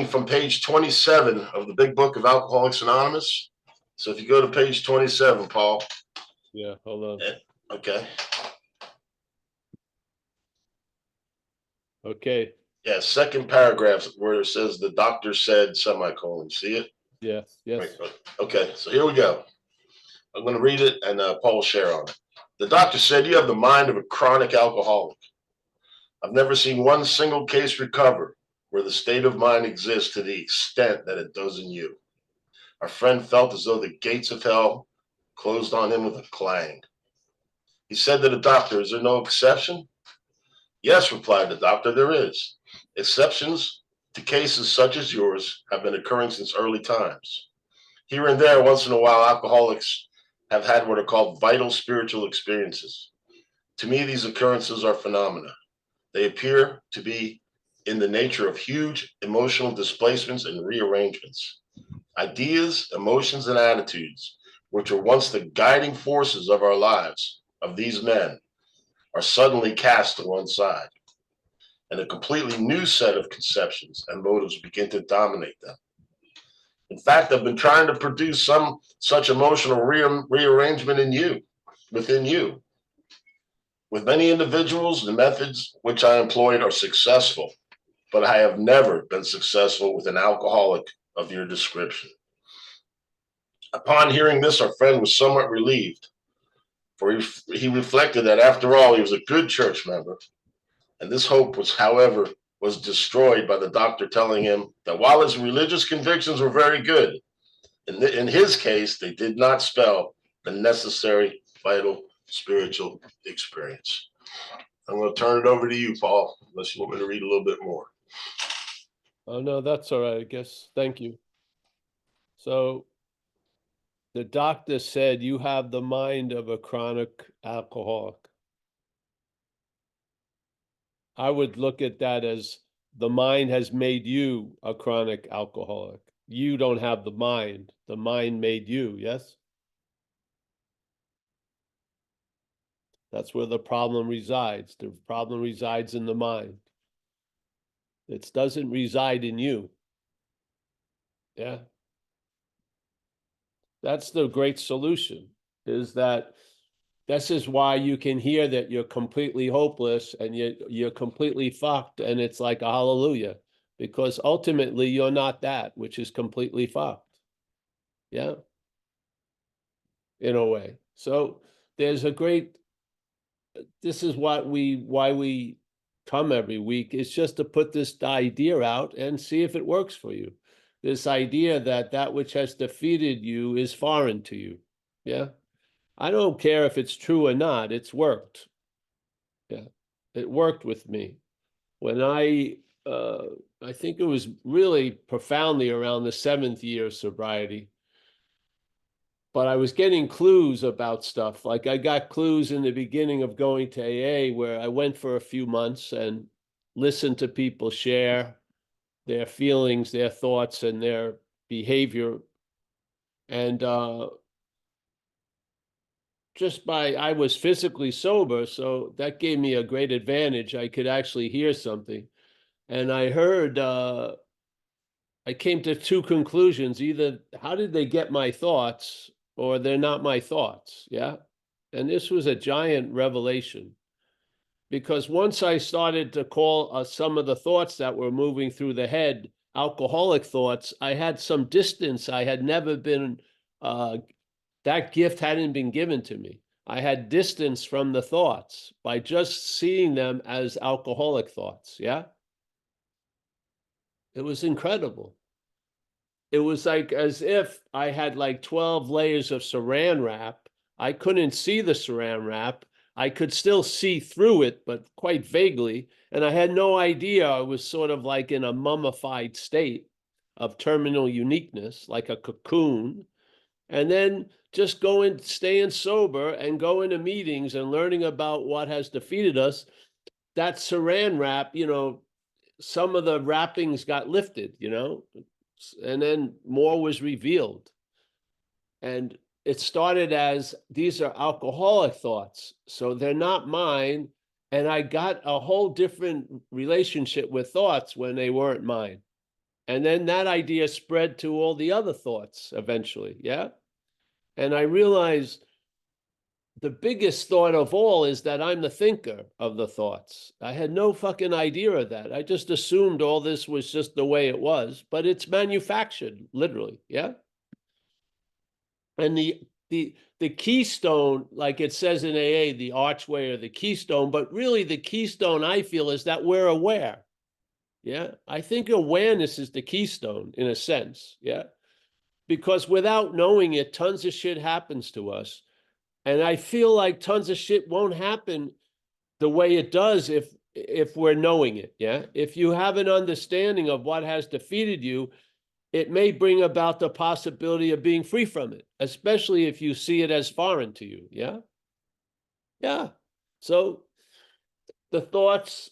from page 27 of the big book of Alcoholics Anonymous. So if you go to page 27, Paul. Yeah, hold on. Okay. Okay. Yeah, second paragraph where it says the doctor said semicolon. See it? Yes, yes. Right. Okay, so here we go. I'm going to read it and Paul will share on it. The doctor said, you have the mind of a chronic alcoholic. I've never seen one single case recover where the state of mind exists to the extent that it does in you. Our friend felt as though the gates of hell closed on him with a clang. He said to the doctor, is there no exception? Yes, replied the doctor, there is. Exceptions to cases such as yours have been occurring since early times. Here and there, once in a while, alcoholics have had what are called vital spiritual experiences. To me, these occurrences are phenomena. They appear to be in the nature of huge emotional displacements and rearrangements. Ideas, emotions, and attitudes, which were once the guiding forces of our lives, of these men, are suddenly cast to one side, and a completely new set of conceptions and motives begin to dominate them. In fact, I've been trying to produce some such emotional rearrangement within you. With many individuals, the methods which I employed are successful, but I have never been successful with an alcoholic of your description. Upon hearing this, our friend was somewhat relieved, for he reflected that after all, he was a good church member. And this hope was, however, was destroyed by the doctor telling him that while his religious convictions were very good, in his case, they did not spell the necessary vital spiritual experience. I'm going to turn it over to you, Paul, unless you want me to read a little bit more. Oh, no, that's all right, I guess. Thank you. So the doctor said you have the mind of a chronic alcoholic. I would look at that as the mind has made you a chronic alcoholic. You don't have the mind. The mind made you, yes? That's where the problem resides. The problem resides in the mind. It doesn't reside in you. Yeah. That's the great solution, is that this is why you can hear that you're completely hopeless and you're completely fucked, and it's like a hallelujah, because ultimately you're not that which is completely fucked. Yeah. In a way. So there's a great, this is why we come every week. It's just to put this idea out and see if it works for you. This idea that that which has defeated you is foreign to you. Yeah. I don't care if it's true or not, it's worked. Yeah. It worked with me. When I think it was really profoundly around the 7th year of sobriety, but I was getting clues about stuff. Like I got clues in the beginning of going to AA, where I went for a few months and listened to people share their feelings, their thoughts, and their behavior. And I was physically sober, so that gave me a great advantage. I could actually hear something. And I heard, I came to two conclusions. Either how did they get my thoughts, or they're not my thoughts. Yeah. And this was a giant revelation, because once I started to call some of the thoughts that were moving through the head alcoholic thoughts, I had some distance. I had never been, that gift hadn't been given to me. I had distance from the thoughts by just seeing them as alcoholic thoughts. Yeah. It was incredible. It was like as if I had like 12 layers of saran wrap. I couldn't see the saran wrap. I could still see through it, but quite vaguely. And I had no idea I was sort of like in a mummified state of terminal uniqueness, like a cocoon. And then just staying sober and going to meetings and learning about what has defeated us. That saran wrap, some of the wrappings got lifted, and then more was revealed. And it started as, these are alcoholic thoughts, so they're not mine. And I got a whole different relationship with thoughts when they weren't mine. And then that idea spread to all the other thoughts eventually. Yeah. And I realized the biggest thought of all is that I'm the thinker of the thoughts. I had no fucking idea of that. I just assumed all this was just the way it was, but it's manufactured, literally. Yeah. And the keystone, like it says in AA, the archway or the keystone, but really the keystone, I feel, is that we're aware. Yeah. I think awareness is the keystone in a sense. Yeah. Because without knowing it, tons of shit happens to us. And I feel like tons of shit won't happen the way it does if we're knowing it. Yeah. If you have an understanding of what has defeated you, it may bring about the possibility of being free from it, especially if you see it as foreign to you. Yeah. Yeah. So the thoughts,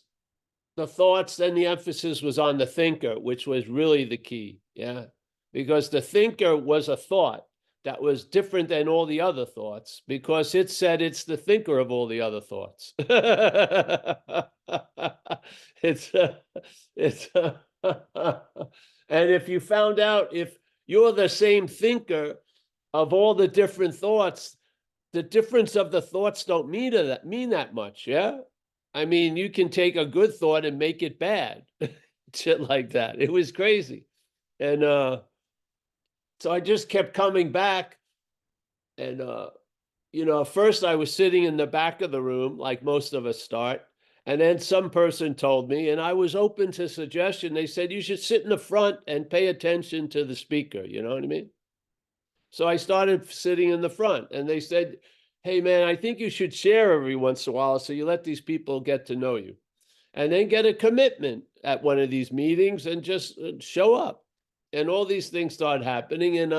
then the emphasis was on the thinker, which was really the key. Yeah. Because the thinker was a thought that was different than all the other thoughts because it said it's the thinker of all the other thoughts. it's and if you found out if you're the same thinker of all the different thoughts, the difference of the thoughts don't mean that much. Yeah. I mean, you can take a good thought and make it bad. Shit like that. It was crazy. And so I just kept coming back. And first I was sitting in the back of the room, like most of us start. And then some person told me, and I was open to suggestion. They said, you should sit in the front and pay attention to the speaker. You know what I mean? So I started sitting in the front, and they said, hey, man, I think you should share every once in a while so you let these people get to know you. And then get a commitment at one of these meetings and just show up. And all these things started happening. And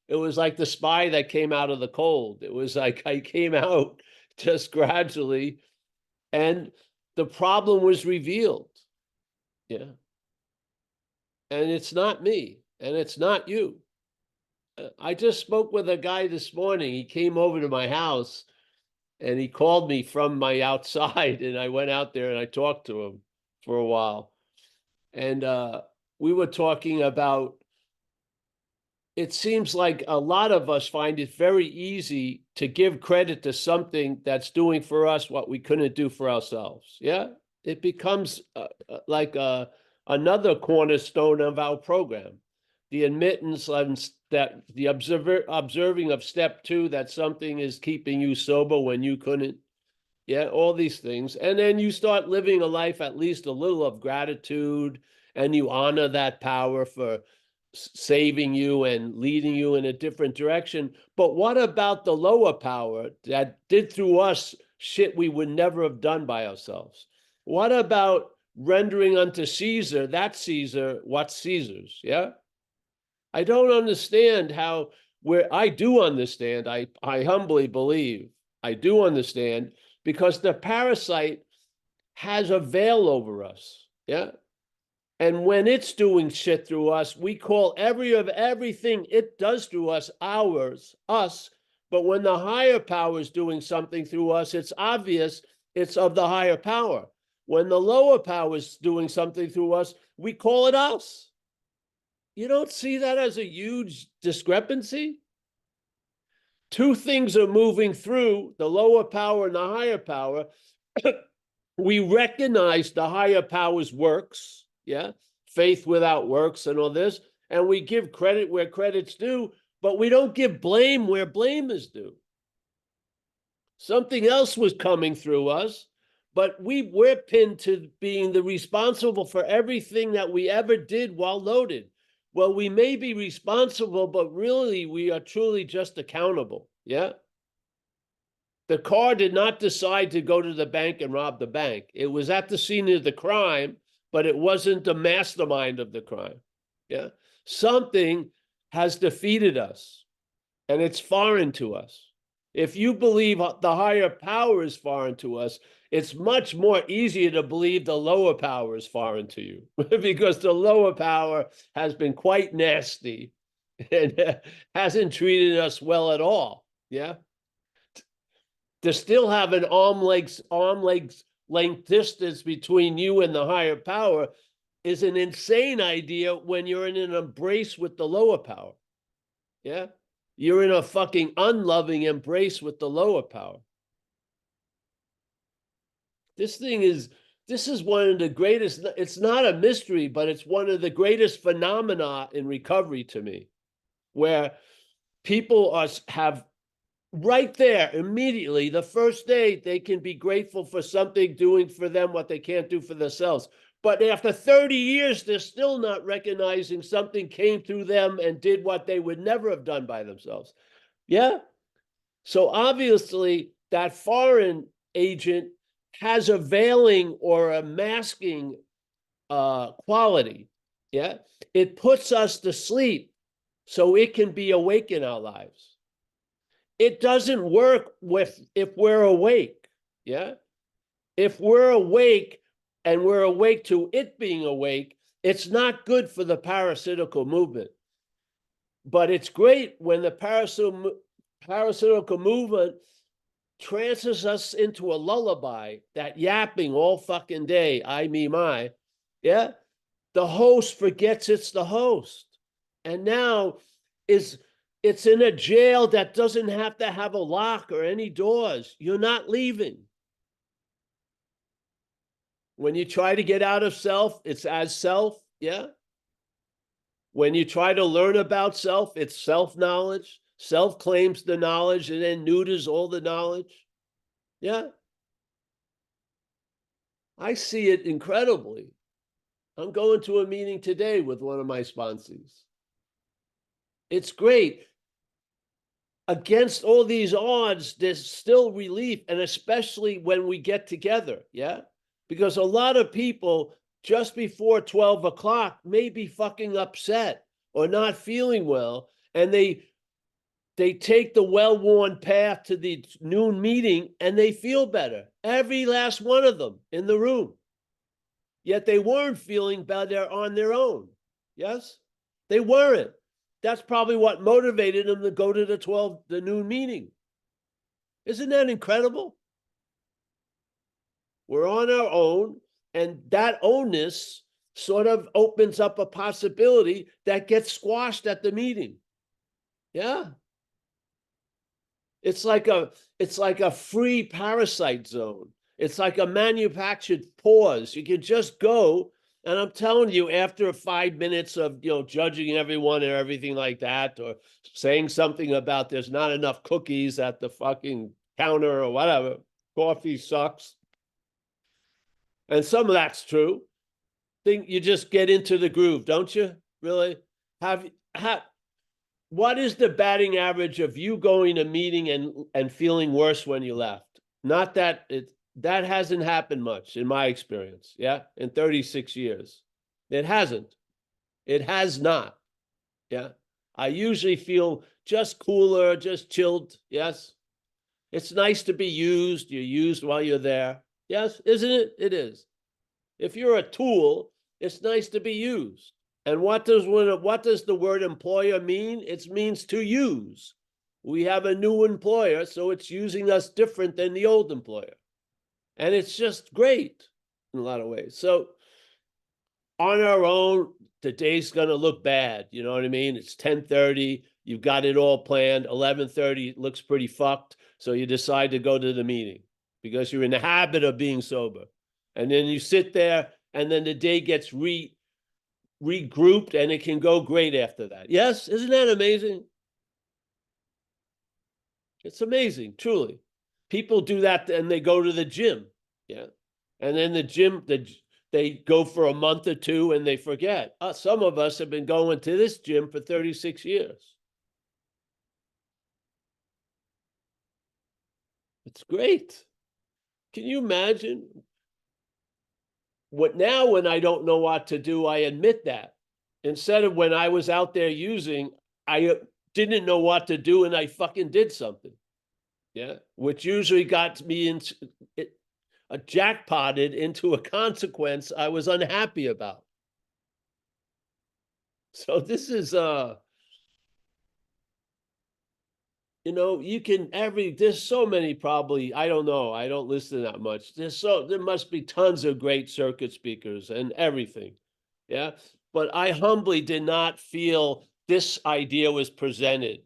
it was like the spy that came out of the cold. It was like I came out just gradually, and the problem was revealed. Yeah. And it's not me, and it's not you. I just spoke with a guy this morning. He came over to my house and he called me from my outside, and I went out there and I talked to him for a while. And we were talking about, it seems like a lot of us find it very easy to give credit to something that's doing for us what we couldn't do for ourselves. Yeah. It becomes like another cornerstone of our program. The admittance that the observing of step 2, that something is keeping you sober when you couldn't. Yeah, all these things. And then you start living a life at least a little of gratitude, and you honor that power for saving you and leading you in a different direction. But what about the lower power that did through us shit we would never have done by ourselves? What about rendering unto Caesar, that Caesar, what's Caesar's? Yeah. I don't understand how, where I do understand, I humbly believe I do understand, because the parasite has a veil over us. Yeah. And when it's doing shit through us, we call everything it does through us ours, us. But when the higher power is doing something through us, it's obvious it's of the higher power. When the lower power is doing something through us, we call it us. You don't see that as a huge discrepancy? Two things are moving through, the lower power and the higher power. We recognize the higher power's works, yeah, faith without works and all this, and we give credit where credit's due, but we don't give blame where blame is due. Something else was coming through us, but we're pinned to being the responsible for everything that we ever did while loaded. Well, we may be responsible, but really we are truly just accountable. Yeah. The car did not decide to go to the bank and rob the bank. It was at the scene of the crime, but it wasn't the mastermind of the crime. Yeah. Something has defeated us, and it's foreign to us. If you believe the higher power is foreign to us, it's much more easier to believe the lower power is foreign to you, because the lower power has been quite nasty and hasn't treated us well at all. Yeah. To still have an arm length distance between you and the higher power, is an insane idea when you're in an embrace with the lower power. Yeah. You're in a fucking unloving embrace with the lower power. This is one of the greatest, it's not a mystery, but it's one of the greatest phenomena in recovery to me, where people have right there immediately, the first day, they can be grateful for something doing for them what they can't do for themselves. But after 30 years, they're still not recognizing something came through them and did what they would never have done by themselves. Yeah. So obviously, that foreign agent has a veiling or a masking quality. Yeah. It puts us to sleep so it can be awake in our lives. It doesn't work if we're awake. Yeah. If we're awake and we're awake to it being awake, it's not good for the parasitical movement. But it's great when the parasitical movement trances us into a lullaby, that yapping all fucking day, I, me, my. Yeah. The host forgets it's the host. And now it's in a jail that doesn't have to have a lock or any doors. You're not leaving. When you try to get out of self, it's as self. Yeah. When you try to learn about self, it's self-knowledge. Self claims the knowledge and then neuters all the knowledge. Yeah. I see it incredibly. I'm going to a meeting today with one of my sponsees. It's great. Against all these odds, there's still relief, and especially when we get together. Yeah. Because a lot of people just before 12 o'clock may be fucking upset or not feeling well. And they take the well-worn path to the noon meeting and they feel better. Every last one of them in the room. Yet they weren't feeling better on their own. Yes? They weren't. That's probably what motivated them to go to the noon meeting. Isn't that incredible? We're on our own, and that ownness sort of opens up a possibility that gets squashed at the meeting. Yeah. It's like a free parasite zone. It's like a manufactured pause. You can just go, and I'm telling you, after 5 minutes of judging everyone and everything like that, or saying something about there's not enough cookies at the fucking counter or whatever, coffee sucks. And some of that's true. Think you just get into the groove, don't you? Really? What is the batting average of you going to a meeting and feeling worse when you left? Not that that hasn't happened much in my experience. Yeah. In 36 years. It hasn't. It has not. Yeah. I usually feel just cooler, just chilled. Yes. It's nice to be used. You're used while you're there. Yes. Isn't it? It is. If you're a tool, it's nice to be used. And what does the word employer mean? It means to use. We have a new employer, so it's using us different than the old employer. And it's just great in a lot of ways. So on our own, the day's going to look bad. You know what I mean? It's 10:30. You've got it all planned. 11:30 looks pretty fucked. So you decide to go to the meeting because you're in the habit of being sober. And then you sit there, and then the day gets regrouped, and it can go great after that. Yes? Isn't that amazing? It's amazing, truly. People do that and they go to the gym. Yeah. And then the gym, they go for a month or two and they forget. Some of us have been going to this gym for 36 years. It's great. Can you imagine? When I don't know what to do, I admit that. Instead of when I was out there using, I didn't know what to do and I fucking did something. Yeah. Which usually got me into a jackpotted into a consequence I was unhappy about. So this is there's so many, probably, I don't know, I don't listen that much. There must be tons of great circuit speakers and everything. Yeah. But I humbly did not feel this idea was presented.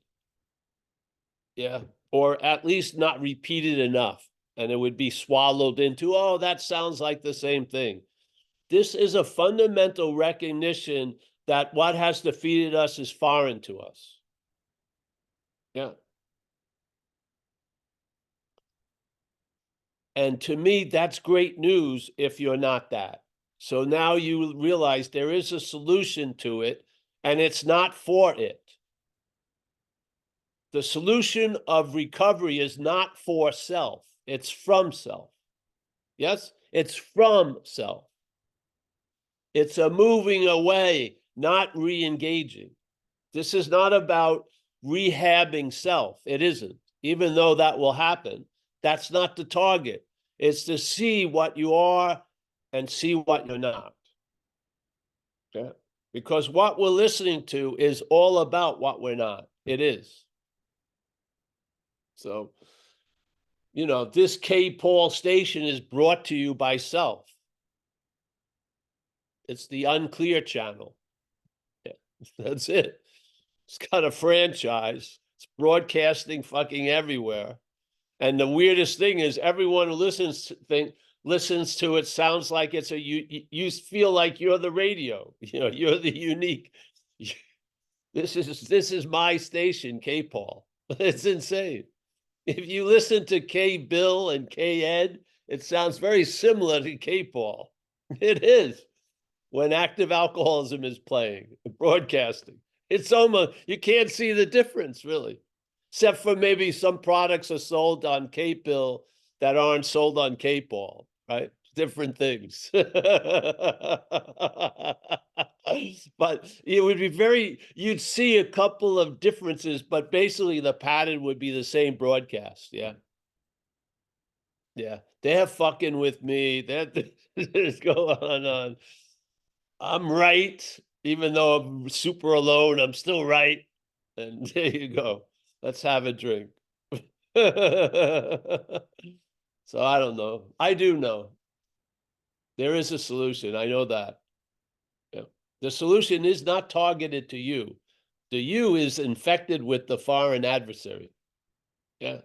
Yeah. Or at least not repeated enough. And it would be swallowed into, oh, that sounds like the same thing. This is a fundamental recognition that what has defeated us is foreign to us. Yeah. And to me, that's great news if you're not that. So now you realize there is a solution to it, and it's not for it. The solution of recovery is not for self, it's from self. Yes? It's from self. It's a moving away, not re-engaging. This is not about rehabbing self. It isn't, even though that will happen. That's not the target. It's to see what you are and see what you're not. Yeah. Because what we're listening to is all about what we're not. It is. So, this K. Paul station is brought to you by self. It's the unclear channel. Yeah, that's it. It's got a franchise. It's broadcasting fucking everywhere. And the weirdest thing is everyone who listens to it sounds like it's you feel like you're the radio. You're the unique. This is my station, K. Paul. It's insane. If you listen to K. Bill and K. Ed, it sounds very similar to K. Paul. It is. When active alcoholism is playing, broadcasting. It's almost, you can't see the difference really, except for maybe some products are sold on K-Pill that aren't sold on K-Paul, right? Different things. But it would be you'd see a couple of differences, but basically the pattern would be the same broadcast. Yeah. Yeah. They're fucking with me. There's going on. I'm right, even though I'm super alone, I'm still right. And there you go. Let's have a drink. So I don't know. I do know. There is a solution. I know that. Yeah. The solution is not targeted to you. The you is infected with the foreign adversary. Yeah.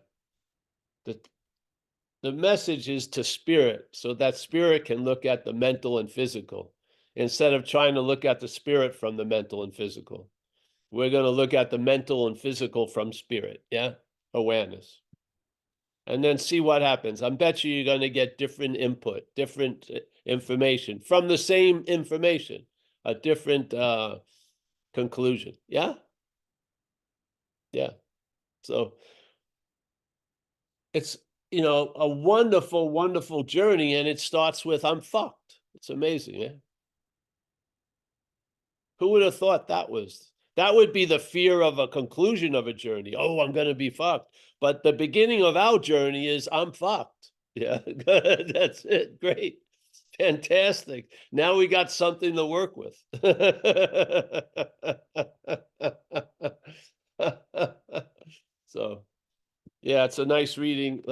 The message is to spirit, so that spirit can look at the mental and physical instead of trying to look at the spirit from the mental and physical. We're going to look at the mental and physical from spirit. Yeah. Awareness. And then see what happens. I bet you're going to get different input, different information from the same information, a different conclusion. Yeah. Yeah. So it's, a wonderful, wonderful journey. And it starts with, I'm fucked. It's amazing. Yeah. Who would have thought that would be the fear of a conclusion of a journey. Oh, I'm going to be fucked. But the beginning of our journey is I'm fucked. Yeah, that's it. Great. Fantastic. Now we got something to work with. So, yeah, it's a nice reading.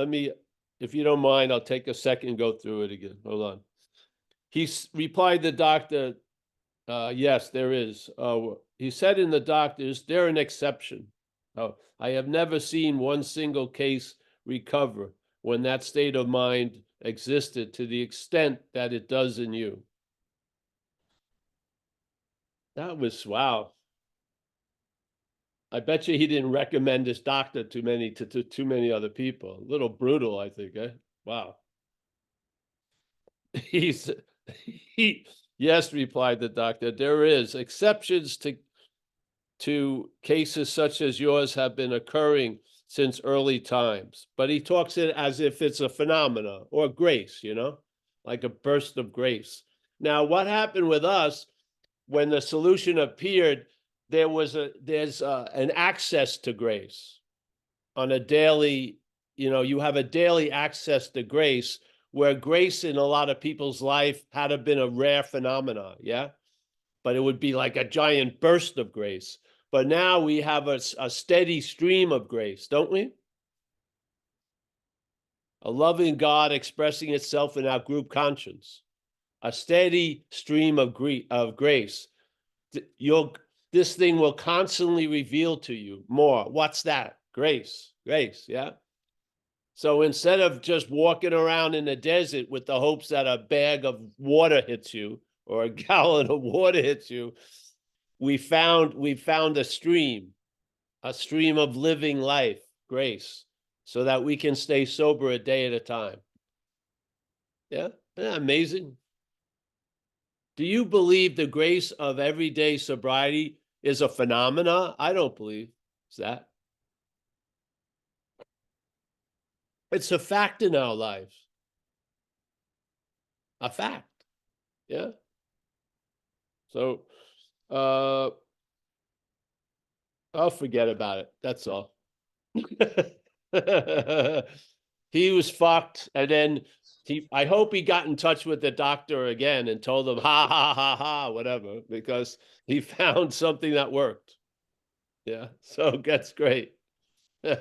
If you don't mind, I'll take a second and go through it again. Hold on. He replied the doctor, yes, there is. He said in the doctors, they're an exception. I have never seen one single case recover when that state of mind existed to the extent that it does in you. That was, wow. I bet you he didn't recommend this doctor to too many other people. A little brutal, I think. Wow. He's yes, replied the doctor. There is exceptions to cases such as yours have been occurring since early times. But he talks it as if it's a phenomena or grace, like a burst of grace. Now, what happened with us when the solution appeared, there's an access to grace on a daily, you have a daily access to grace, where grace in a lot of people's life had to been a rare phenomenon. Yeah. But it would be like a giant burst of grace. But now we have a steady stream of grace, don't we? A loving God expressing itself in our group conscience, a steady stream of grace, this thing will constantly reveal to you more. What's that? Grace, grace, yeah? So instead of just walking around in the desert with the hopes that a bag of water hits you or a gallon of water hits you, we found a stream of living life, grace, so that we can stay sober a day at a time. Yeah, isn't that amazing? Do you believe the grace of everyday sobriety is a phenomena? I don't believe that. It's a fact in our lives. A fact. Yeah. So I'll forget about it. That's all. He was fucked, and then I hope he got in touch with the doctor again and told him ha ha ha ha whatever, because he found something that worked. Yeah, so that's great. I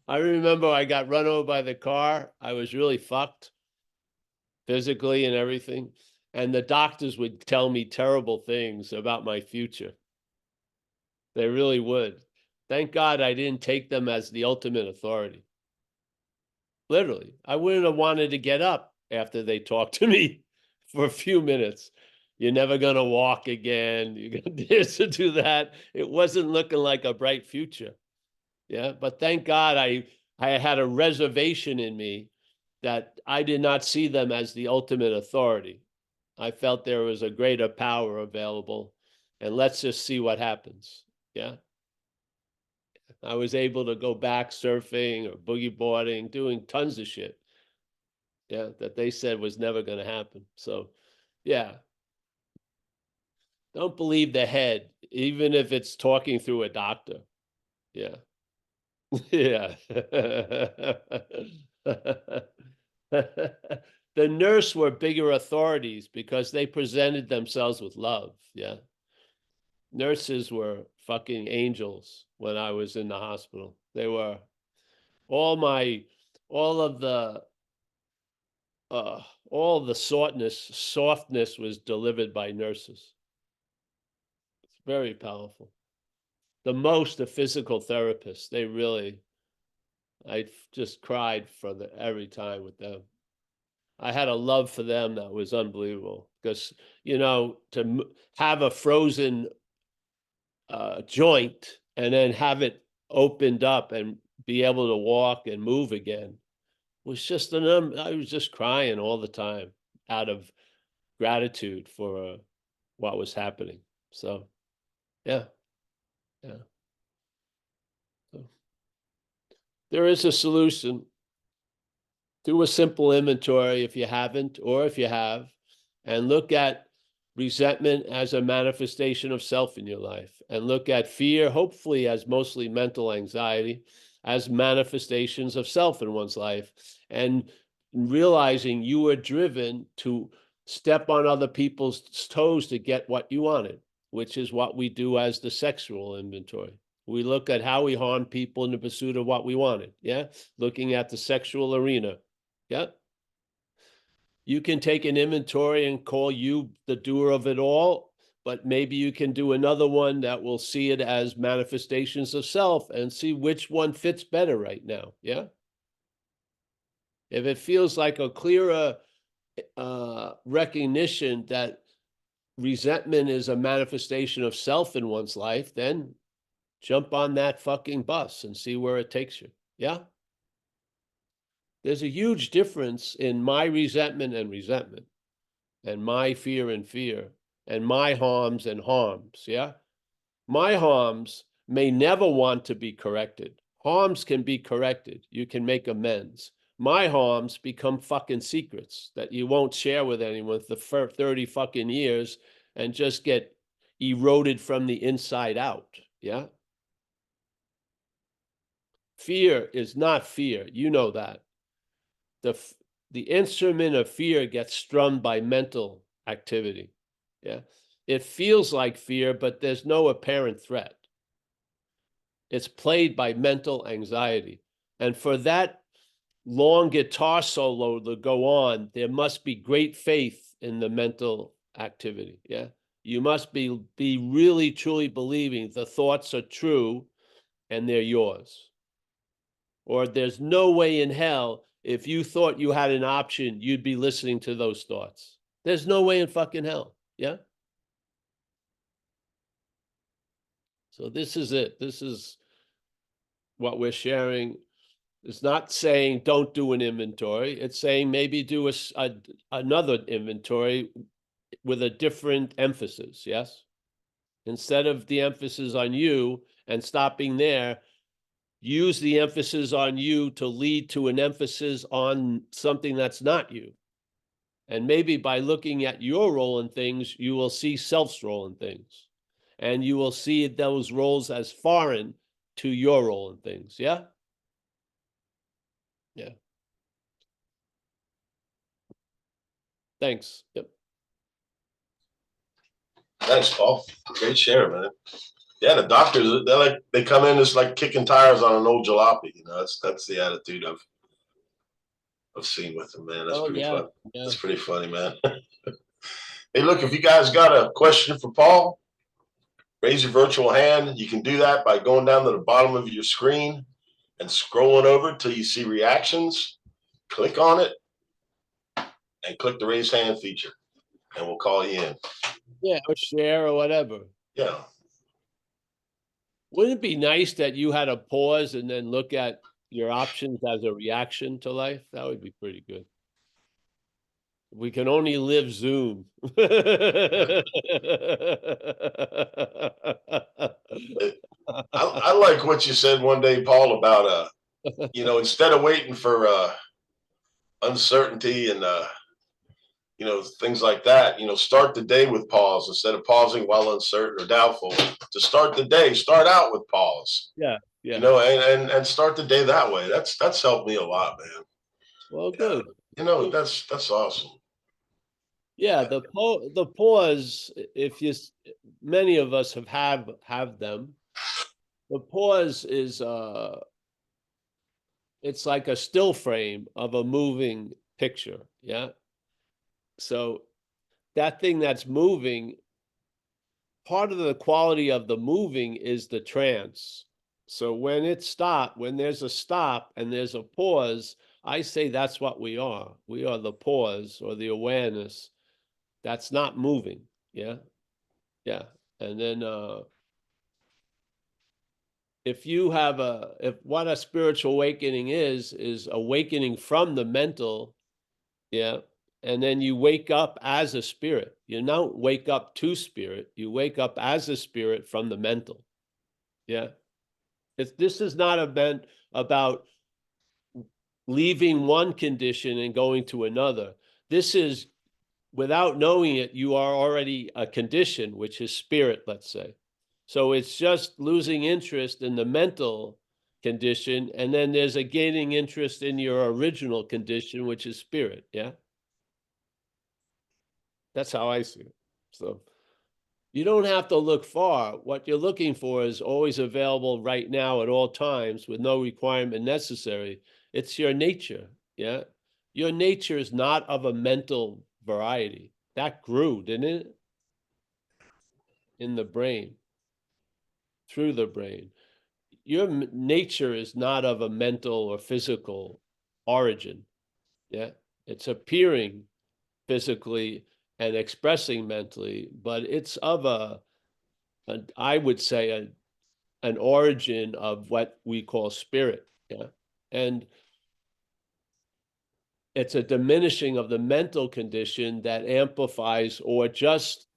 remember I got run over by the car. I was really fucked physically and everything. And the doctors would tell me terrible things about my future. They really would. Thank God I didn't take them as the ultimate authority. Literally, I wouldn't have wanted to get up after they talked to me for a few minutes. You're never going to walk again. You're going to this or do that. It wasn't looking like a bright future. Yeah, but thank God I had a reservation in me that I did not see them as the ultimate authority. I felt there was a greater power available, and let's just see what happens. Yeah. I was able to go back surfing or boogie boarding, doing tons of shit. Yeah, that they said was never going to happen. So, yeah. Don't believe the head, even if it's talking through a doctor. Yeah. Yeah. The nurse were bigger authorities because they presented themselves with love. Yeah. Nurses were fucking angels when I was in the hospital. They were all of the all the softness was delivered by nurses. It's very powerful. The physical therapists, they really, I just cried for every time with them. I had a love for them that was unbelievable because, to have a frozen joint and then have it opened up and be able to walk and move again was just I was just crying all the time out of gratitude for what was happening. So, yeah, yeah. So, there is a solution. Do a simple inventory if you haven't, or if you have, and look at resentment as a manifestation of self in your life, and look at fear, hopefully as mostly mental anxiety, as manifestations of self in one's life, and realizing you were driven to step on other people's toes to get what you wanted, which is what we do as the sexual inventory. We look at how we harm people in the pursuit of what we wanted. Yeah. Looking at the sexual arena. Yeah. You can take an inventory and call you the doer of it all, but maybe you can do another one that will see it as manifestations of self and see which one fits better right now. Yeah. If it feels like a clearer recognition that resentment is a manifestation of self in one's life, then jump on that fucking bus and see where it takes you. Yeah. There's a huge difference in my resentment and my fear and my harms and harms. Yeah. My harms may never want to be corrected. Harms can be corrected. You can make amends. My harms become fucking secrets that you won't share with anyone for 30 fucking years and just get eroded from the inside out. Yeah. Fear is not fear. You know that. The instrument of fear gets strummed by mental activity. Yeah. It feels like fear, but there's no apparent threat. It's played by mental anxiety. And for that long guitar solo to go on, there must be great faith in the mental activity. Yeah. You must be really truly believing the thoughts are true and they're yours. Or there's no way in hell, if you thought you had an option, you'd be listening to those thoughts. There's no way in fucking hell. Yeah. So this is it. This is what we're sharing. It's not saying don't do an inventory. It's saying maybe do another inventory with a different emphasis. Yes. Instead of the emphasis on you and stopping there, use the emphasis on you to lead to an emphasis on something that's not you. And maybe by looking at your role in things, you will see self's role in things. And you will see those roles as foreign to your role in things. Yeah? Yeah. Thanks. Yep. Thanks, Paul. Great share, man. Yeah, the doctors, they come in just like kicking tires on an old jalopy. You know, that's the attitude I've seen with them, man. That's pretty fun. Yeah. That's pretty funny, man. Hey, look, if you guys got a question for Paul, raise your virtual hand. You can do that by going down to the bottom of your screen and scrolling over till you see reactions. Click on it and click the raise hand feature, and we'll call you in. Yeah, or share or whatever. Yeah. Wouldn't it be nice that you had a pause and then look at your options as a reaction to life? That would be pretty good. We can only live Zoom. I like what you said one day, Paul, about instead of waiting for uncertainty and things like that, start the day with pause instead of pausing while uncertain or doubtful. To start the day, start out with pause. Yeah. And start the day that way. That's helped me a lot, man. Well, good. That's awesome. Yeah, the pause, many of us have them. The pause is it's like a still frame of a moving picture. Yeah. So that thing that's moving, part of the quality of the moving is the trance. So when there's a stop and there's a pause, I say that's what we are. We are the pause or the awareness that's not moving. Yeah. Yeah. And then if what a spiritual awakening is awakening from the mental, yeah, and then you wake up as a spirit. You don't wake up to spirit, you wake up as a spirit from the mental. Yeah. This is not event about leaving one condition and going to another. This is, without knowing it, you are already a condition, which is spirit, let's say. So it's just losing interest in the mental condition, and then there's a gaining interest in your original condition, which is spirit. Yeah. That's how I see it. So you don't have to look far. What you're looking for is always available right now at all times with no requirement necessary. It's your nature. Yeah. Your nature is not of a mental variety. That grew, didn't it? In the brain, through the brain. Your nature is not of a mental or physical origin. Yeah. It's appearing physically and expressing mentally, but it's of I would say an origin of what we call spirit. Yeah. And it's a diminishing of the mental condition that amplifies or just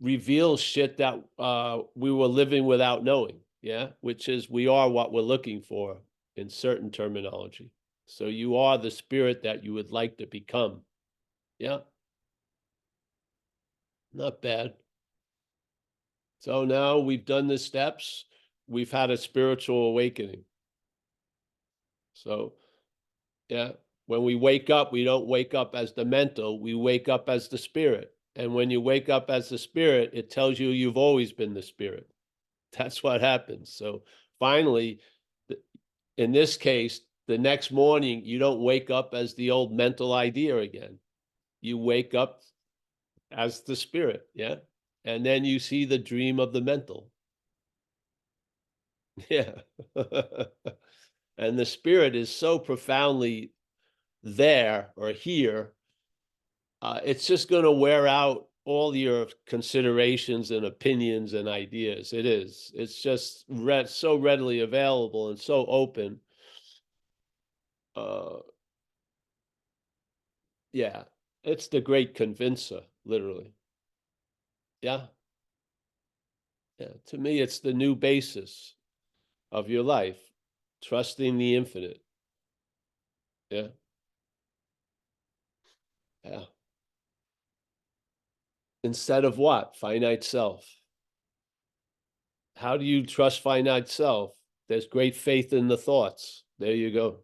reveals shit that we were living without knowing. Yeah. Which is, we are what we're looking for in certain terminology. So you are the spirit that you would like to become. Yeah. Not bad. So now we've done the steps. We've had a spiritual awakening. So, yeah, when we wake up, we don't wake up as the mental, we wake up as the spirit. And when you wake up as the spirit, it tells you you've always been the spirit. That's what happens. So finally, in this case, the next morning, you don't wake up as the old mental idea again. You wake up as the spirit, yeah? And then you see the dream of the mental. Yeah. And the spirit is so profoundly there or here, it's just going to wear out all your considerations and opinions and ideas. It is. It's just so readily available and so open. Yeah, it's the great convincer, literally. Yeah. Yeah. To me, it's the new basis of your life, trusting the infinite. Yeah. Yeah. Instead of what? Finite self. How do you trust finite self? There's great faith in the thoughts. There you go.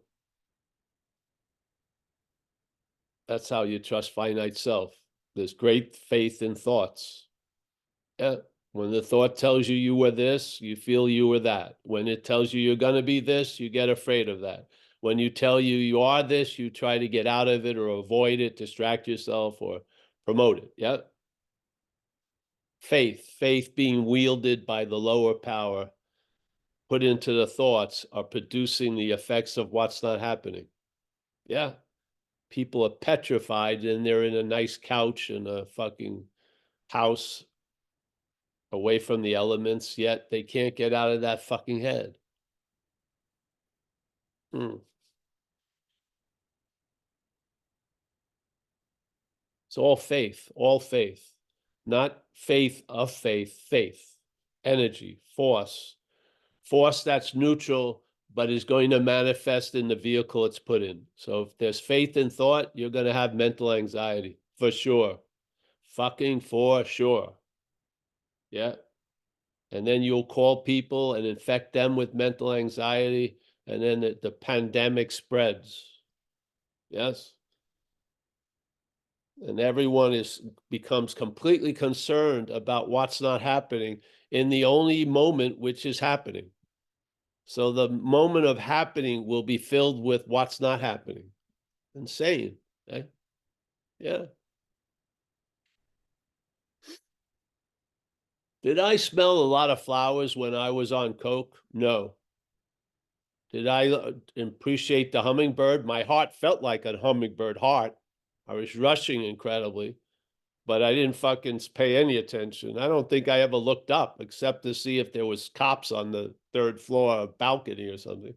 That's how you trust finite self. There's great faith in thoughts. Yeah. When the thought tells you were this, you feel you were that. When it tells you you're going to be this, you get afraid of that. When you tell you are this, you try to get out of it or avoid it, distract yourself or promote it. Yeah. Faith being wielded by the lower power, put into the thoughts, are producing the effects of what's not happening. Yeah. People are petrified and they're in a nice couch in a fucking house away from the elements, yet they can't get out of that fucking head. It's all faith, not faith of faith, faith, energy, force that's neutral, but is going to manifest in the vehicle it's put in. So if there's faith in thought, you're going to have mental anxiety for sure. Fucking for sure. Yeah. And then you'll call people and infect them with mental anxiety, and then the pandemic spreads. Yes. And everyone becomes completely concerned about what's not happening in the only moment which is happening. So the moment of happening will be filled with what's not happening. Insane. Eh? Yeah. Did I smell a lot of flowers when I was on coke? No. Did I appreciate the hummingbird? My heart felt like a hummingbird heart. I was rushing incredibly, but I didn't fucking pay any attention. I don't think I ever looked up except to see if there was cops on the third floor balcony or something.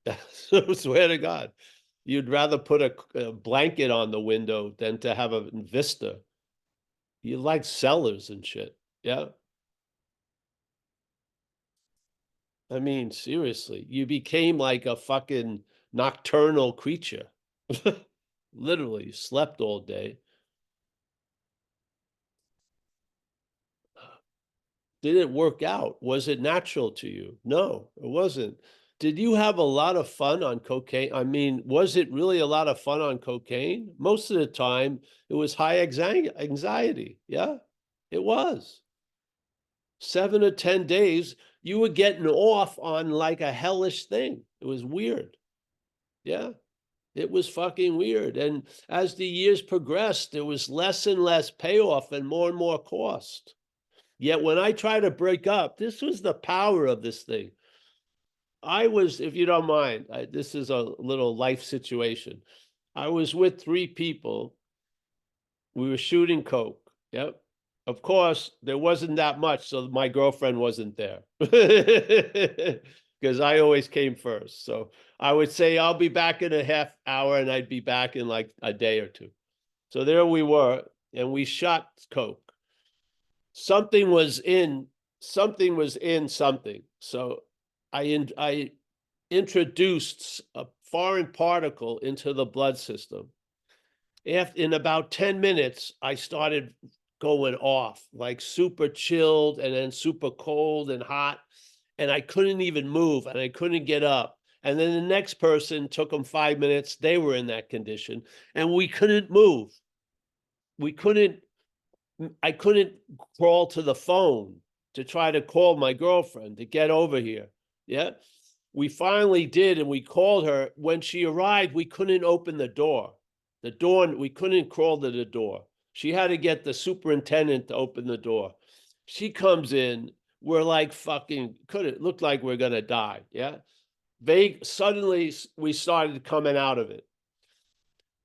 I swear to God, you'd rather put a blanket on the window than to have a vista. You like cellars and shit. Yeah. I mean, seriously, you became like a fucking nocturnal creature. Literally slept all day. Did it work out? Was it natural to you? No, it wasn't. Did you have a lot of fun on cocaine? I mean, was it really a lot of fun on cocaine? Most of the time, it was high anxiety. Yeah, it was. 7 or 10 days, you were getting off on like a hellish thing. It was weird. Yeah, it was fucking weird. And as the years progressed, there was less and less payoff and more cost. Yet when I try to break up, this was the power of this thing. I was, if you don't mind, this is a little life situation. I was with 3 people. We were shooting coke. Yep. Of course, there wasn't that much, so my girlfriend wasn't there because I always came first. So I would say I'll be back in a half hour, and I'd be back in like a day or two. So there we were, and we shot coke. Something was in something. So I introduced a foreign particle into the blood system. In about 10 minutes, I started going off, like super chilled and then super cold and hot. And I couldn't even move and I couldn't get up. And then the next person took them 5 minutes. They were in that condition and we couldn't move. I couldn't crawl to the phone. to try to call my girlfriend to get over here. Yeah. We finally did, and we called her. When she arrived, we couldn't open the door. We couldn't crawl to the door. She had to get the superintendent to open the door. She comes in, we're like fucking, couldn't look like we're gonna die. Yeah. Suddenly we started coming out of it.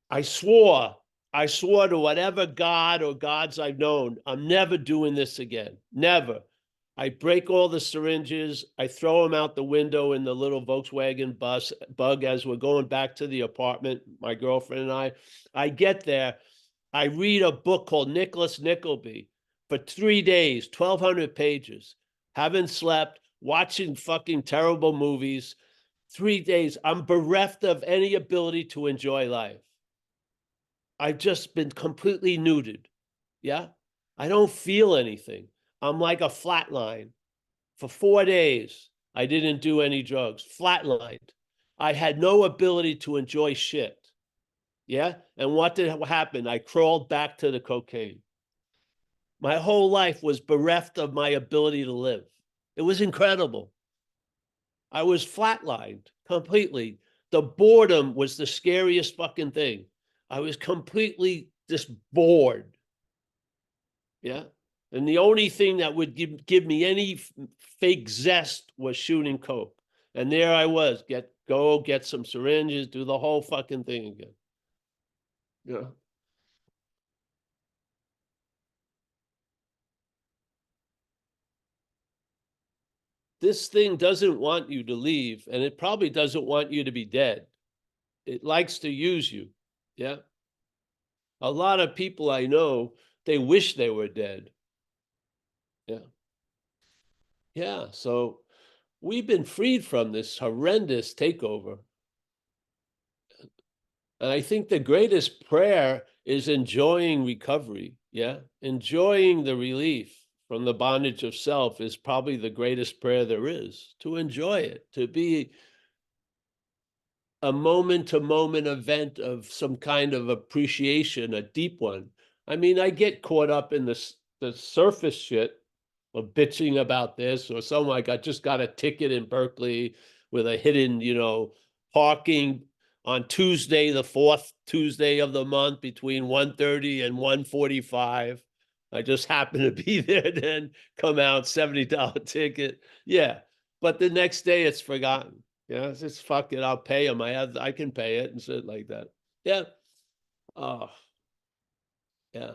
I swore to whatever God or gods I've known, I'm never doing this again. Never. I break all the syringes. I throw them out the window in the little Volkswagen bug as we're going back to the apartment, my girlfriend and I. I get there. I read a book called Nicholas Nickleby for 3 days, 1,200 pages. Haven't slept, watching fucking terrible movies. 3 days. I'm bereft of any ability to enjoy life. I've just been completely neutered. Yeah. I don't feel anything. I'm like a flatline. For 4 days, I didn't do any drugs, flatlined. I had no ability to enjoy shit. Yeah. And what did happen? I crawled back to the cocaine. My whole life was bereft of my ability to live. It was incredible. I was flatlined completely. The boredom was the scariest fucking thing. I was completely just bored. Yeah. And the only thing that would give me any fake zest was shooting coke. And there I was, get some syringes, do the whole fucking thing again. Yeah. This thing doesn't want you to leave, and it probably doesn't want you to be dead. It likes to use you. Yeah. A lot of people I know, they wish they were dead. Yeah. Yeah. So we've been freed from this horrendous takeover. And I think the greatest prayer is enjoying recovery. Yeah. Enjoying the relief from the bondage of self is probably the greatest prayer there is, to enjoy it, to be a moment to moment event of some kind of appreciation, a deep one. I mean, I get caught up in the surface shit of bitching about this, or something like I just got a ticket in Berkeley with a hidden, parking on Tuesday, the fourth Tuesday of the month between 1:30 and 1:45. I just happened to be there then, come out, $70 ticket. Yeah. But the next day it's forgotten. Yeah, it's just fuck it, I'll pay him. I can pay it and shit like that. Yeah. Oh, yeah.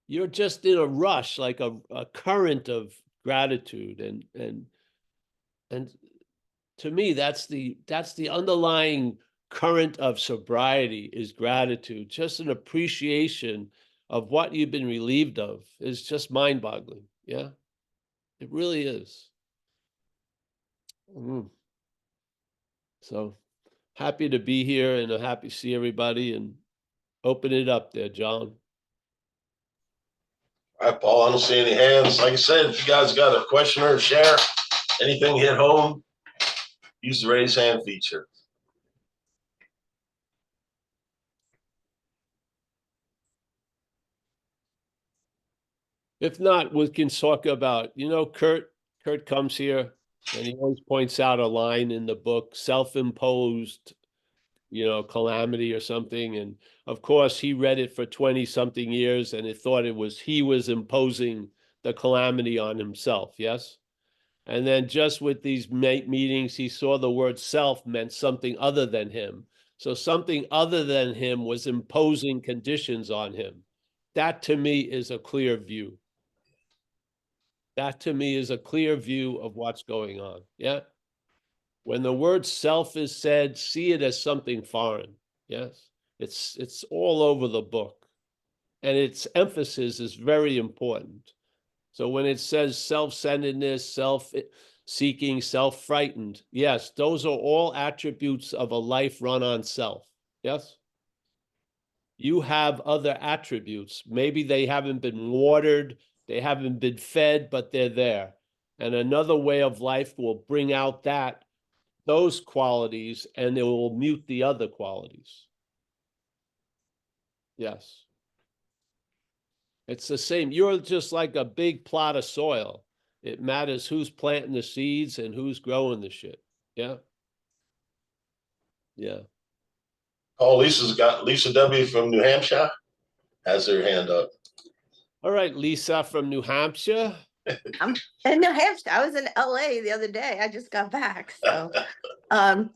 You're just in a rush, like a current of gratitude. And to me, that's the underlying current of sobriety is gratitude. Just an appreciation of what you've been relieved of is just mind-boggling. Yeah. It really is. Mm. So happy to be here and happy to see everybody and open it up there, John. All right, Paul, I don't see any hands. Like I said, if you guys got a question or a share, anything hit home, use the raise hand feature. If not, we can talk about, Kurt comes here and he always points out a line in the book, self-imposed, calamity or something. And of course, he read it for 20 something years and he thought he was imposing the calamity on himself. Yes. And then just with these meetings, he saw the word self meant something other than him. So something other than him was imposing conditions on him. That to me is a clear view. That to me is a clear view of what's going on. Yeah. When the word self is said, see it as something foreign. Yes. It's all over the book. And its emphasis is very important. So when it says self-centeredness, self-seeking, self-frightened, yes, those are all attributes of a life run on self. Yes. You have other attributes. Maybe they haven't been watered, they haven't been fed, but they're there. And another way of life will bring out those qualities, and it will mute the other qualities. Yes. It's the same. You're just like a big plot of soil. It matters who's planting the seeds and who's growing the shit. Yeah. Yeah. Oh, Lisa W. from New Hampshire has her hand up. All right, Lisa from New Hampshire. I'm in New Hampshire. I was in LA the other day. I just got back. So I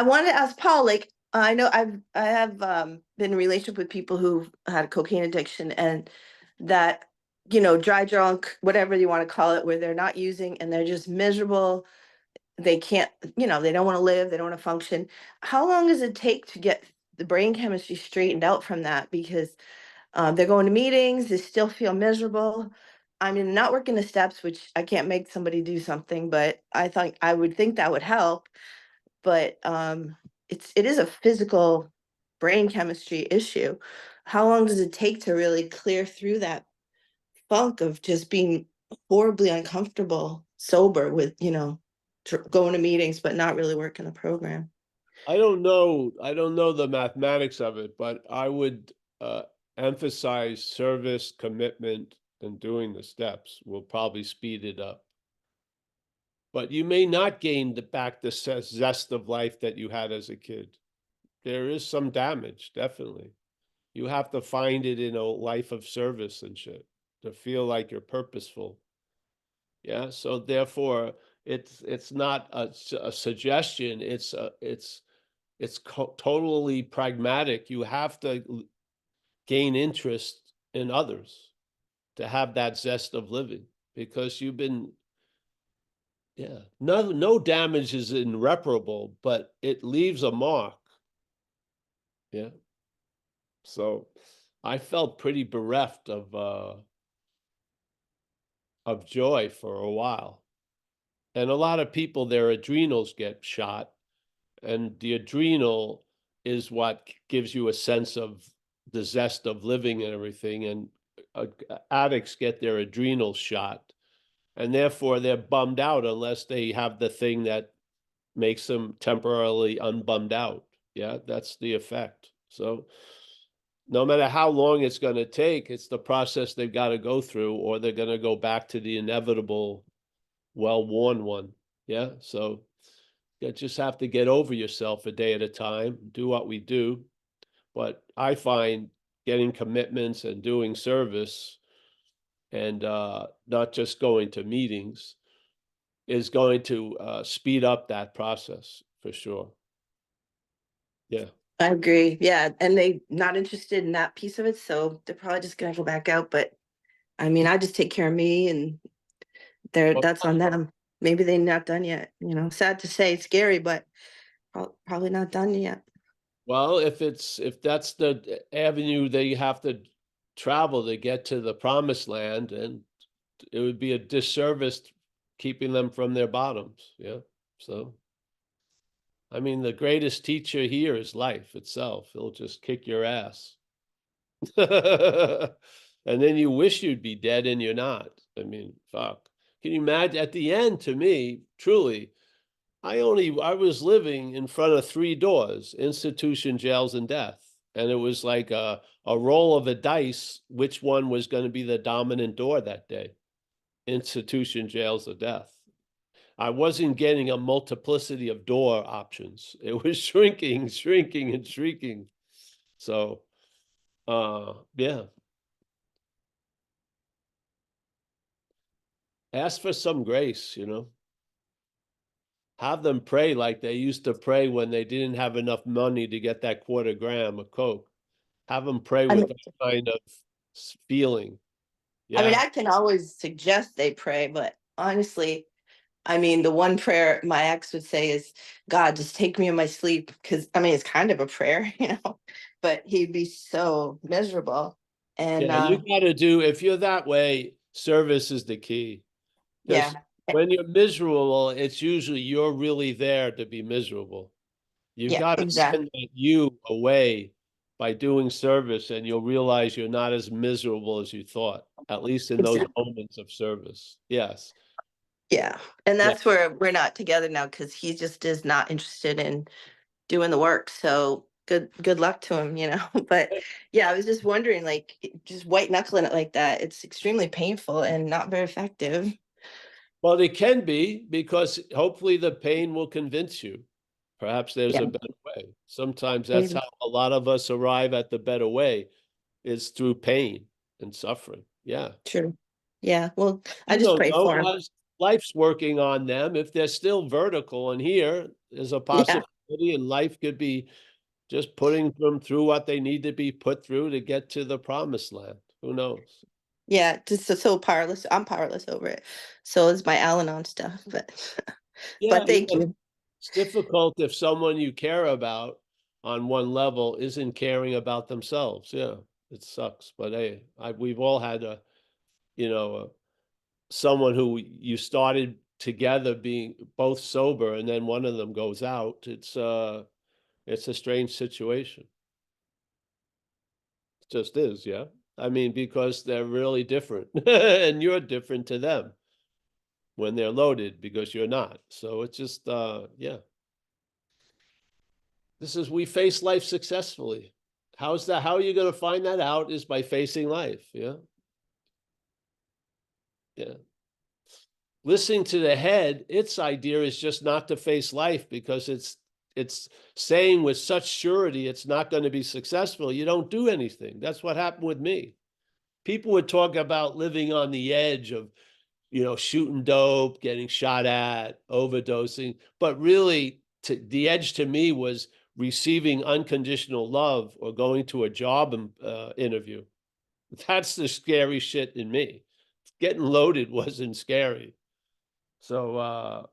wanted to ask Paul, like, I know I have been in a relationship with people who've had a cocaine addiction, and that, dry drunk, whatever you want to call it, where they're not using and they're just miserable. They can't, they don't want to live, they don't want to function. How long does it take to get the brain chemistry straightened out from that? Because they're going to meetings, they still feel miserable. I mean, not working the steps, which I can't make somebody do something, but I would think that would help. But it is a physical brain chemistry issue. How long does it take to really clear through that funk of just being horribly uncomfortable, sober with, going to meetings, but not really working the program? I don't know the mathematics of it, but I would emphasize service, commitment, and doing the steps will probably speed it up. But you may not gain back the zest of life that you had as a kid. There is some damage, definitely. You have to find it in a life of service and shit to feel like you're purposeful. Yeah. So therefore, it's not a suggestion. It's totally pragmatic. You have to gain interest in others to have that zest of living, because you've been, yeah, no damage is irreparable, but it leaves a mark. Yeah. So I felt pretty bereft of joy for a while. And a lot of people, their adrenals get shot, and the adrenal is what gives you a sense of the zest of living and everything. And addicts get their adrenals shot, and therefore they're bummed out unless they have the thing that makes them temporarily unbummed out. Yeah, that's the effect. So no matter how long it's going to take, it's the process they've got to go through, or they're going to go back to the inevitable, well-worn one. Yeah. So you just have to get over yourself a day at a time, do what we do. But I find getting commitments and doing service, and not just going to meetings, is going to speed up that process for sure. Yeah. I agree. Yeah. And they not interested in that piece of it. So they're probably just gonna go back out. But I mean, I just take care of me, and that's on them. Maybe they're not done yet. Sad to say, scary, but probably not done yet. Well, if that's the avenue they have to travel to get to the promised land, and it would be a disservice keeping them from their bottoms. Yeah. So I mean, the greatest teacher here is life itself. It'll just kick your ass. And then you wish you'd be dead and you're not. I mean, fuck. Can you imagine? At the end, to me, truly, I was living in front of 3 doors: institution, jails, and death. And it was like a roll of a dice, which one was going to be the dominant door that day: institution, jails, or death. I wasn't getting a multiplicity of door options. It was shrinking, shrinking, and shrinking. So, yeah. Ask for some grace, Have them pray like they used to pray when they didn't have enough money to get that quarter gram of Coke. Have them pray I with mean, that kind of feeling. I mean, Yeah. I can always suggest they pray, but honestly, I mean, the one prayer my ex would say is, God, just take me in my sleep. Because, I mean, it's kind of a prayer, but he'd be so miserable. And Yeah, you got to do, if you're that way, service is the key. Because yeah, when you're miserable, it's usually you're really there to be miserable. You yeah, got to exactly. send that you away by doing service, and you'll realize you're not as miserable as you thought, at least in those Exactly. moments of service. Yes. Yeah. And Yeah. that's where we're not together now, because he just is not interested in doing the work. So good luck to him, But yeah, I was just wondering, like, just white knuckling it like that, it's extremely painful and not very effective. Well, it can be, because hopefully the pain will convince you. Perhaps there's Yeah. a better way. Sometimes that's Maybe. how a lot of us arrive at the better way, is through pain and suffering. Yeah. True. Yeah. Well, I You just don't pray know. for him. Life's working on them. If they're still vertical, and here there's a Yeah. possibility, and life could be just putting them through what they need to be put through to get to the promised land. Who knows? Yeah. Just so powerless. I'm powerless over it. So is my Al-Anon stuff. But Yeah, but thank you. it's difficult if someone you care about on one level isn't caring about themselves. Yeah, it sucks. But hey, we've all had you know, someone who you started together being both sober, and then one of them goes out. It's a strange situation. It just is, yeah. I mean, because they're really different, and you're different to them when they're loaded, because you're not. So it's just yeah. We face life successfully. How's that? How are you going to find that out? Is by facing life. Yeah. Yeah. Listening to the head, its idea is just not to face life, because it's saying with such surety it's not going to be successful. You don't do anything. That's what happened with me. People would talk about living on the edge of, shooting dope, getting shot at, overdosing. But really, the edge to me was receiving unconditional love or going to a job interview. That's the scary shit in me. Getting loaded wasn't scary. So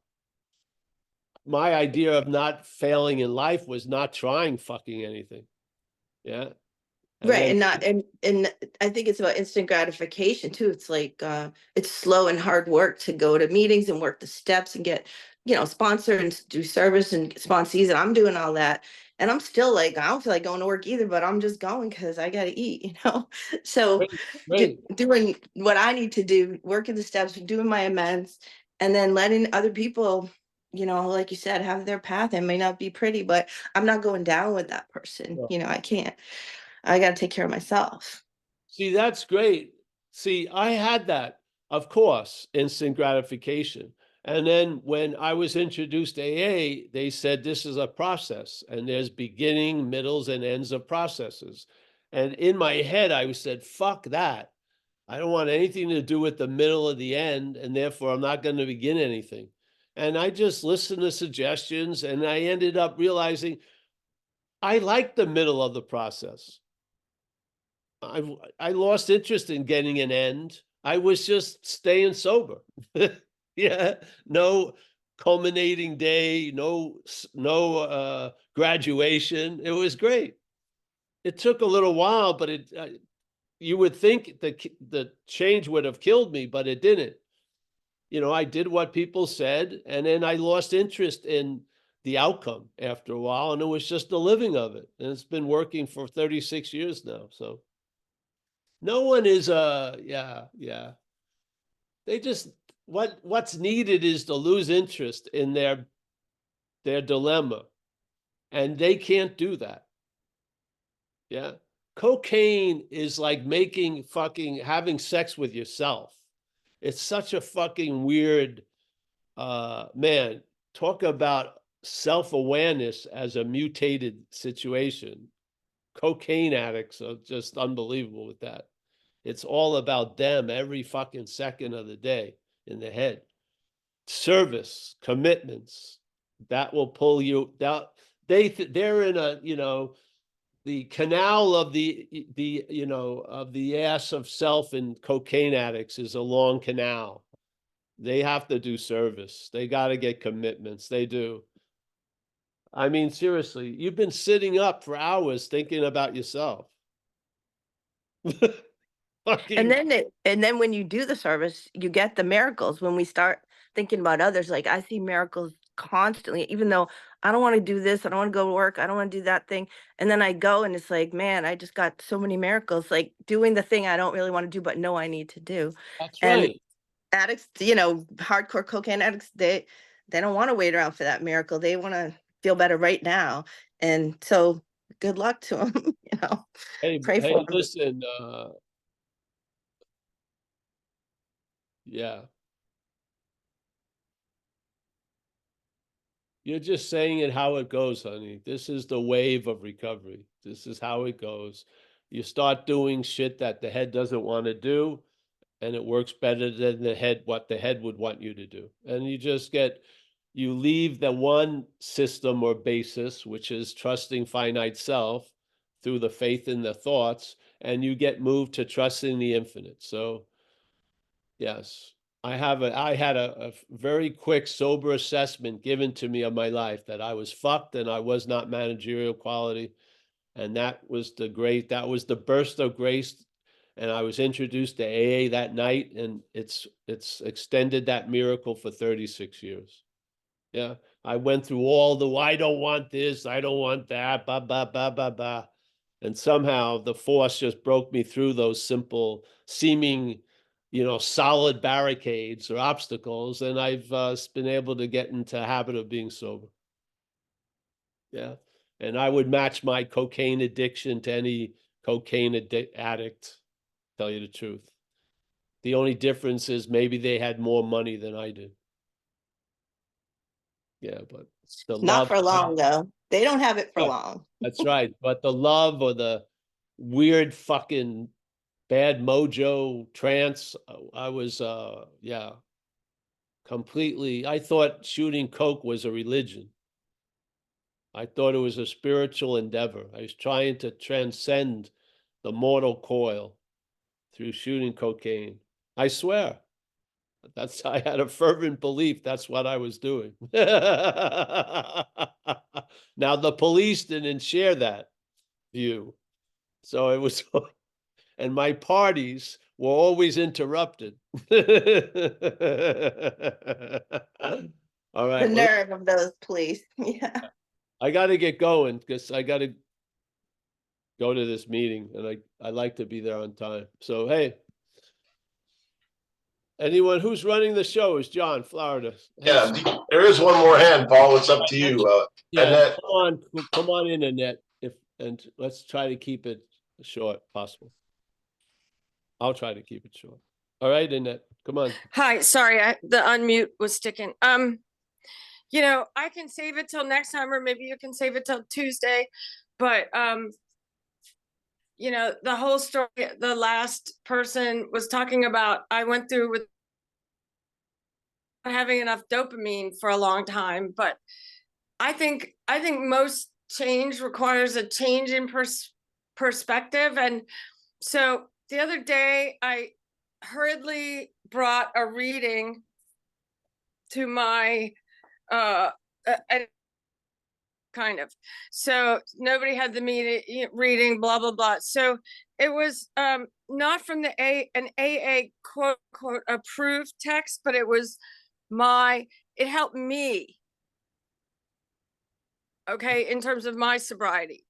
my idea of not failing in life was not trying fucking anything. Yeah. And Right. then And not and I think it's about instant gratification too. It's like it's slow and hard work to go to meetings and work the steps and get, sponsor and do service and sponsees, and I'm doing all that. And I'm still like, I don't feel like going to work either, but I'm just going because I gotta eat. So great, great. doing what I need to do, working the steps, doing my amends, and then letting other people, like you said, have their path. It may not be pretty, but I'm not going down with that person. Yeah. I can't. I got to take care of myself. See, that's great. See, I had that, of course, instant gratification. And then when I was introduced to AA, they said this is a process, and there's beginning, middles, and ends of processes. And in my head, I said, fuck that. I don't want anything to do with the middle or the end, and therefore I'm not going to begin anything. And I just listened to suggestions, and I ended up realizing I like the middle of the process. I lost interest in getting an end. I was just staying sober. Yeah, no culminating day, no graduation. It was great. It took a little while, but you would think the change would have killed me, but it didn't. I did what people said, and then I lost interest in the outcome after a while, and it was just the living of it. And it's been working for 36 years now. So no one is yeah. They just what's needed is to lose interest in their dilemma, and they can't do that. Yeah. Cocaine is like having sex with yourself. It's such a fucking weird man, talk about self-awareness as a mutated situation. Cocaine addicts are just unbelievable with that. It's all about them every fucking second of the day in the head. Service, commitments, that will pull you down. They're in the canal of the ass of self, and cocaine addicts is a long canal. They have to do service. They got to get commitments. They do. I mean, seriously, you've been sitting up for hours thinking about yourself. And Fucking then when you do the service, you get the miracles. When we start thinking about others, like I see miracles constantly, even though I don't want to do this, I don't want to go to work, I don't want to do that thing. And then I go and it's like, man, I just got so many miracles, like doing the thing I don't really want to do, but know I need to do. That's And right. addicts, hardcore cocaine addicts, they don't want to wait around for that miracle. They want to feel better right now. And so good luck to them, Hey, pray for them. listen, yeah. You're just saying it how it goes, honey. This is the wave of recovery. This is how it goes. You start doing shit that the head doesn't want to do, and it works better than what the head would want you to do. And you leave the one system or basis, which is trusting finite self through the faith in the thoughts, and you get moved to trusting the infinite. So yes, I had a very quick, sober assessment given to me of my life that I was fucked and I was not managerial quality. And that was the burst of grace. And I was introduced to AA that night, and it's extended that miracle for 36 years. Yeah. I went through all I don't want this, I don't want that, blah, blah, blah, blah, blah. And somehow the force just broke me through those simple, seeming, solid barricades or obstacles. And I've been able to get into a habit of being sober. Yeah. And I would match my cocaine addiction to any cocaine addict, tell you the truth. The only difference is maybe they had more money than I did. Yeah, but the Not love. for long, though. They don't have it for Right. long. That's right. But the love or the weird fucking bad mojo trance, I was, completely, I thought shooting coke was a religion. I thought it was a spiritual endeavor. I was trying to transcend the mortal coil through shooting cocaine. I swear. I had a fervent belief that's what I was doing. Now, the police didn't share that view. So it was, and my parties were always interrupted. All right. The Well, nerve of those police. Yeah. I got to get going because I got to go to this meeting, and I like to be there on time. So, hey, anyone who's running the show is John, Florida. Hey, Yeah, there is one more hand, Paul. It's up to you. yeah, Annette. come on in, Annette. And let's try to keep it short possible. I'll try to keep it short. All right, Annette, come on. Hi, sorry, the unmute was sticking. I can save it till next time, or maybe you can save it till Tuesday. But the whole story, the last person was talking about, I went through with having enough dopamine for a long time, but I think most change requires a change in perspective. And so the other day I hurriedly brought a reading to my kind of, so nobody had the meeting reading, blah blah blah. So it was not from an AA quote quote approved text, but it was it helped me, okay, in terms of my sobriety.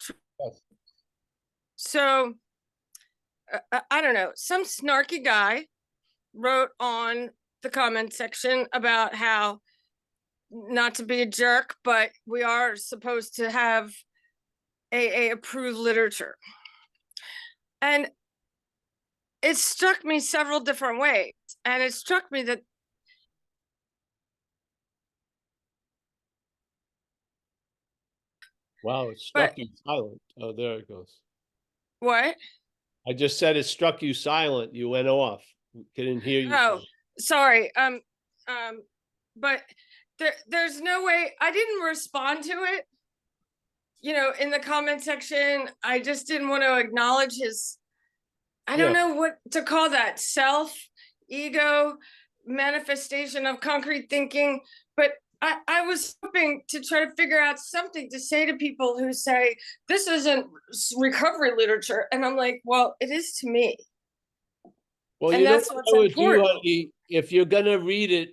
So I don't know, some snarky guy wrote on the comment section about how not to be a jerk, but we are supposed to have AA approved literature. And it struck me several different ways. And it struck me that Wow, it struck you silent. Oh, there it goes. What? I just said it struck you silent. You went off. Couldn't hear you. Oh, sorry. But there's no way I didn't respond to it. In the comment section, I just didn't want to acknowledge his, I don't know what to call that, ego manifestation of concrete thinking. But I was hoping to try to figure out something to say to people who say, this isn't recovery literature. And I'm like, well, it is to me. Well, and that's what's important. honey, if you're going to read it,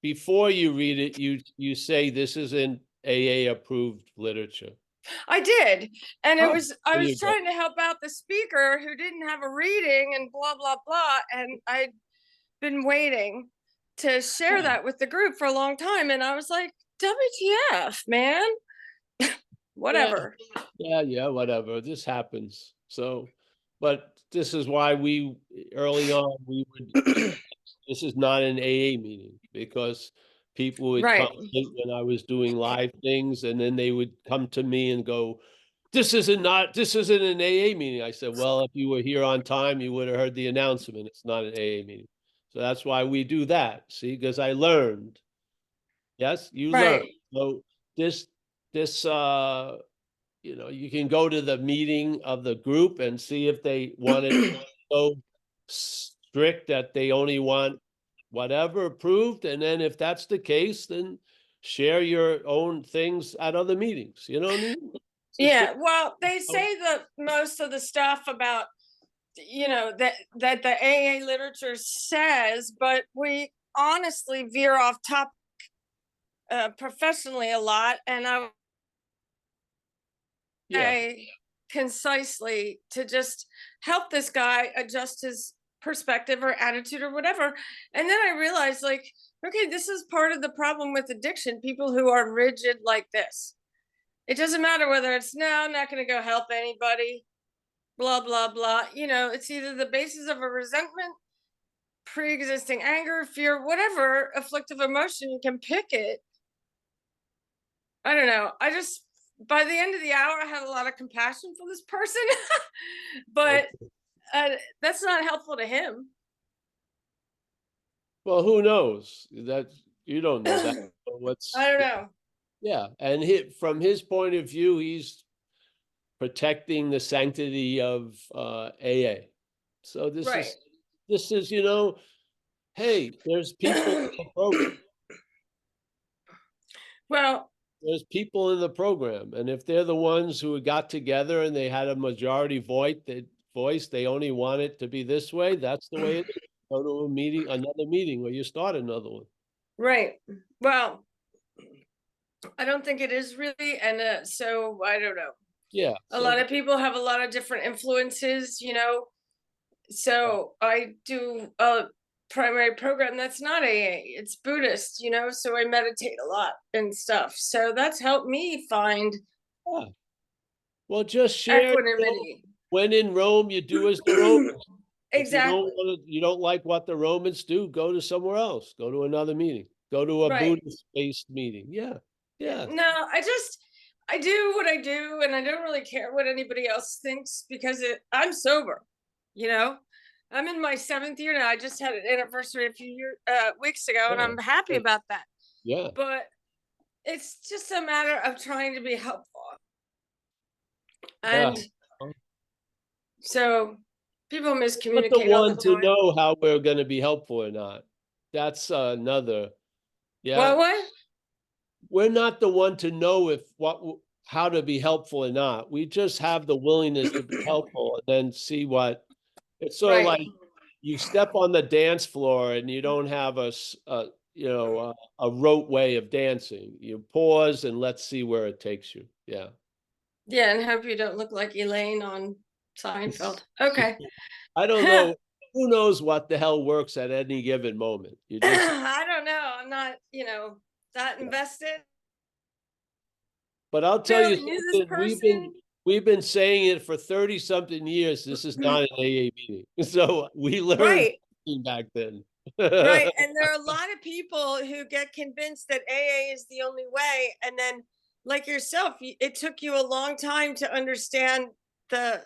before you read it, you say this isn't AA approved literature. I did. And I was trying to help out the speaker who didn't have a reading and blah, blah, blah. And I'd been waiting to share that with the group for a long time. And I was like, WTF, man. Whatever. Yeah, whatever. This happens. So, but this is why early on, this is not an AA meeting, because People would Right. come late when I was doing live things, and then they would come to me and go, this isn't an AA meeting. I said, well, if you were here on time, you would have heard the announcement. It's not an AA meeting. So that's why we do that. See, because I learned. Yes, you learned. Right. So this, you can go to the meeting of the group and see if they want it so strict that they only want whatever approved. And then if that's the case, then share your own things at other meetings. You know what I mean? Yeah. Well, they say that most of the stuff about, that the AA literature says, but we honestly veer off topic professionally a lot. And Yeah. I concisely to just help this guy adjust his perspective or attitude or whatever. And then I realized, like, okay, this is part of the problem with addiction. People who are rigid like this. It doesn't matter whether it's no, I'm not going to go help anybody, blah, blah, blah. It's either the basis of a resentment, pre-existing anger, fear, whatever afflictive emotion, you can pick it. I don't know. By the end of the hour, I had a lot of compassion for this person, but that's not helpful to him. Well, who knows? That you don't know that. I don't know. Yeah, and from his point of view, he's protecting the sanctity of AA. So this Right. is hey, there's people in the program. Well, There's people in the program, and if they're the ones who got together and they had a majority voice, they only want it to be this way. That's the way it is. Go to another meeting, or you start another one. right. Well, I don't think it is really, and so I don't know. Yeah. A lot of people have a lot of different influences, So I do a primary program that's not AA, it's Buddhist, so I meditate a lot and stuff. So that's helped me find Well, just share. equanimity. When in Rome, you do as the Romans. Exactly. If you don't like what the Romans do, go to somewhere else. Go to another meeting. Go to a Right. Buddhist-based meeting. Yeah. Yeah. No, I do what I do, and I don't really care what anybody else thinks because I'm sober. I'm in my 7th year now. I just had an anniversary a few weeks ago, and Yeah. I'm happy about that. Yeah. But it's just a matter of trying to be helpful. And so people Not the miscommunicate all one the to time. know how we're going to be helpful or not. That's another. Yeah. What? We're not the one to know how to be helpful or not. We just have the willingness to be helpful and then see what. It's sort of like you step on the dance floor and you don't have a rote way of dancing. You pause and let's see where it takes you. Yeah. Yeah, and hope you don't look like Elaine on Seinfeld. Okay. I don't know. Who knows what the hell works at any given moment? You just I don't know. I'm not, that invested. But I'll tell you Barely knew this something, person. we've been saying it for 30-something years. This is not an AA meeting. So we learned Right. back then. Right. And there are a lot of people who get convinced that AA is the only way. And then, like yourself, it took you a long time to understand the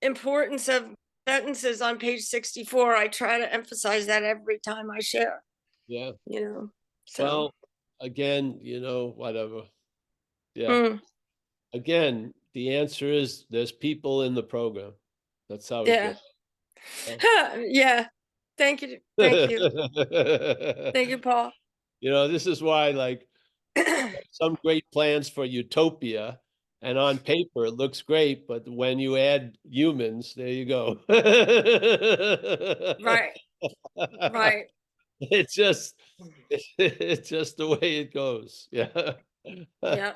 importance of sentences on page 64. I try to emphasize that every time I share. Yeah. So. Well, again, whatever. Yeah. Again, the answer is there's people in the program. That's how it goes. Yeah. Thank you. Thank you. Thank you, Paul. This is why, some great plans for utopia, and on paper it looks great, but when you add humans, there you go. Right. Right. It's just the way it goes. Yeah. Yeah.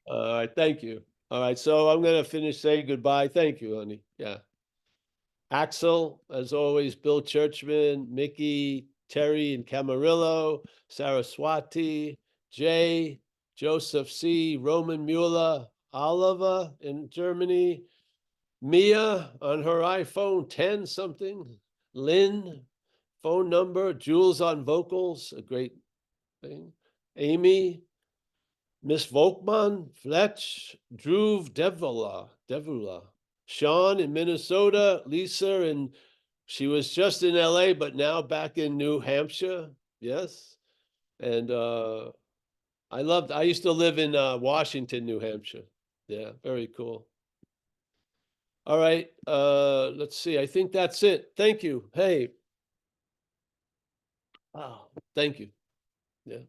All right. Thank you. All right. So I'm going to finish saying goodbye. Thank you, honey. Yeah. Axel, as always, Bill Churchman, Mickey, Terry and Camarillo, Saraswati, Jay, Joseph C., Roman Mueller, Oliver in Germany, Mia on her iPhone 10 something, Lynn, phone number, Jules on vocals, a great thing. Amy, Miss Volkman, Fletch, Dhruv Devula, Sean in Minnesota, Lisa, and she was just in LA, but now back in New Hampshire. Yes. And I used to live in Washington, New Hampshire. Yeah, very cool. All right, let's see. I think that's it. Thank you. Hey. Wow, thank you. Yeah.